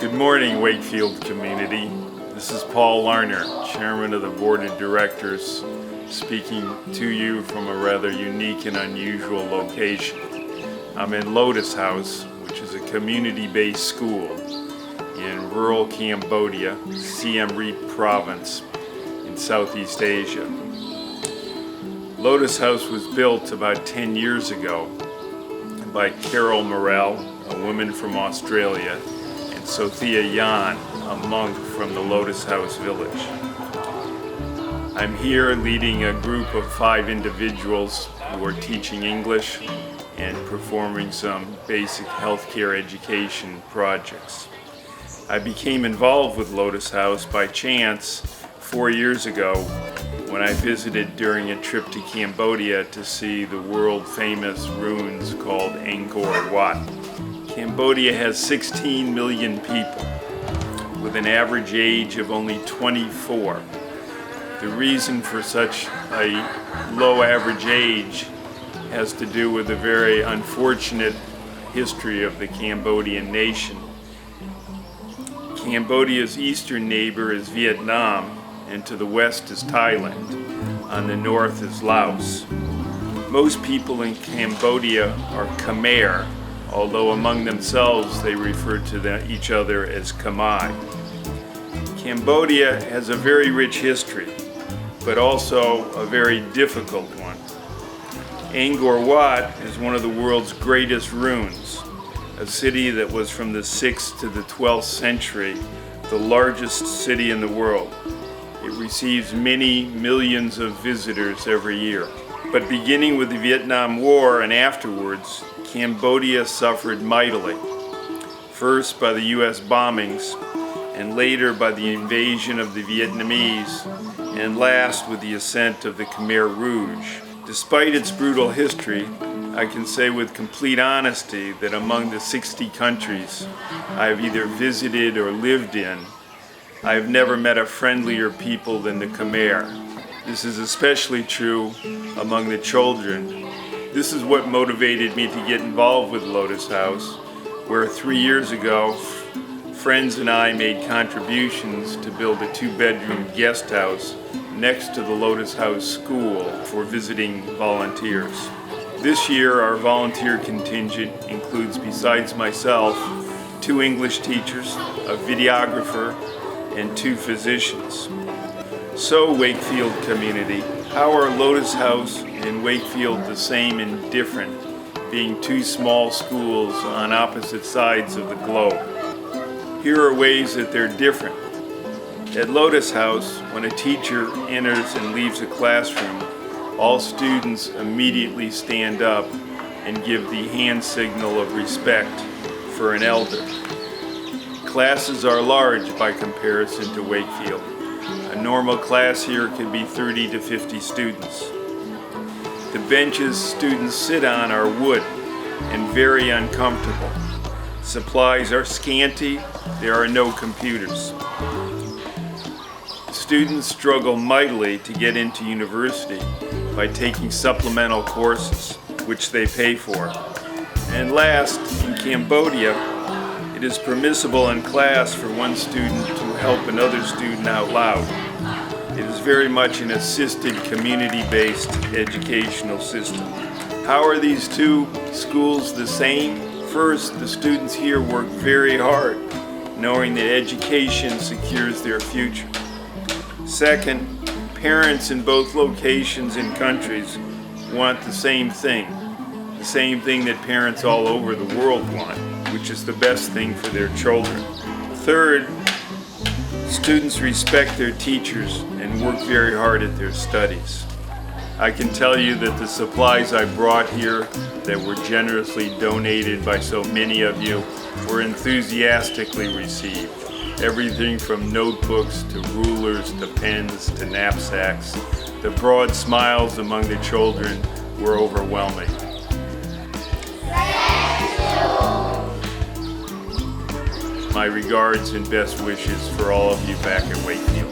Good morning, Wakefield community. This is Paul Larner, Chairman of the Board of Directors, speaking to you from a rather unique and unusual location. I'm in Lotus House, which is a community-based school in rural Cambodia, Siem Reap province in Southeast Asia. Lotus House was built about 10 years ago by Carol Morell, a woman from Australia, and Sophia Yan, a monk from the Lotus House village. I'm here leading a group of 5 individuals who are teaching English and performing some basic healthcare education projects. I became involved with Lotus House by chance 4 years ago when I visited during a trip to Cambodia to see the world-famous ruins called Angkor Wat. Cambodia has 16 million people with an average age of only 24. The reason for such a low average age has to do with the very unfortunate history of the Cambodian nation. Cambodia's eastern neighbor is Vietnam, and to the west is Thailand. On the north is Laos. Most people in Cambodia are Khmer, although among themselves they refer to each other as Khmer. Cambodia has a very rich history, but also a very difficult one. Angkor Wat is one of the world's greatest ruins, a city that was from the 6th to the 12th century, the largest city in the world. It receives many millions of visitors every year. But beginning with the Vietnam War and afterwards, Cambodia suffered mightily. First by the US bombings, and later by the invasion of the Vietnamese, and last with the ascent of the Khmer Rouge. Despite its brutal history, I can say with complete honesty that among the 60 countries I have either visited or lived in, I have never met a friendlier people than the Khmer. This is especially true among the children. This is what motivated me to get involved with Lotus House, where 3 years ago, friends and I made contributions to build a 2-bedroom guest house next to the Lotus House School for visiting volunteers. This year, our volunteer contingent includes, besides myself, 2 English teachers, a videographer, and 2 physicians. So, Wakefield community, how are Lotus House and Wakefield the same and different, being 2 small schools on opposite sides of the globe? Here are ways that they're different. At Lotus House, when a teacher enters and leaves a classroom, all students immediately stand up and give the hand signal of respect for an elder. Classes are large by comparison to Wakefield. A normal class here can be 30 to 50 students. The benches students sit on are wood and very uncomfortable. Supplies are scanty. There are no computers. Students struggle mightily to get into university by taking supplemental courses, which they pay for. And last, in Cambodia, it is permissible in class for one student to help another student out loud. It is very much an assisted, community-based educational system. How are these 2 schools the same? First, the students here work very hard, knowing that education secures their future. Second, parents in both locations and countries want the same thing that parents all over the world want, which is the best thing for their children. Third, students respect their teachers and work very hard at their studies. I can tell you that the supplies I brought here that were generously donated by so many of you were enthusiastically received. Everything from notebooks to rulers to pens to knapsacks. The broad smiles among the children were overwhelming. My regards and best wishes for all of you back at Wakefield.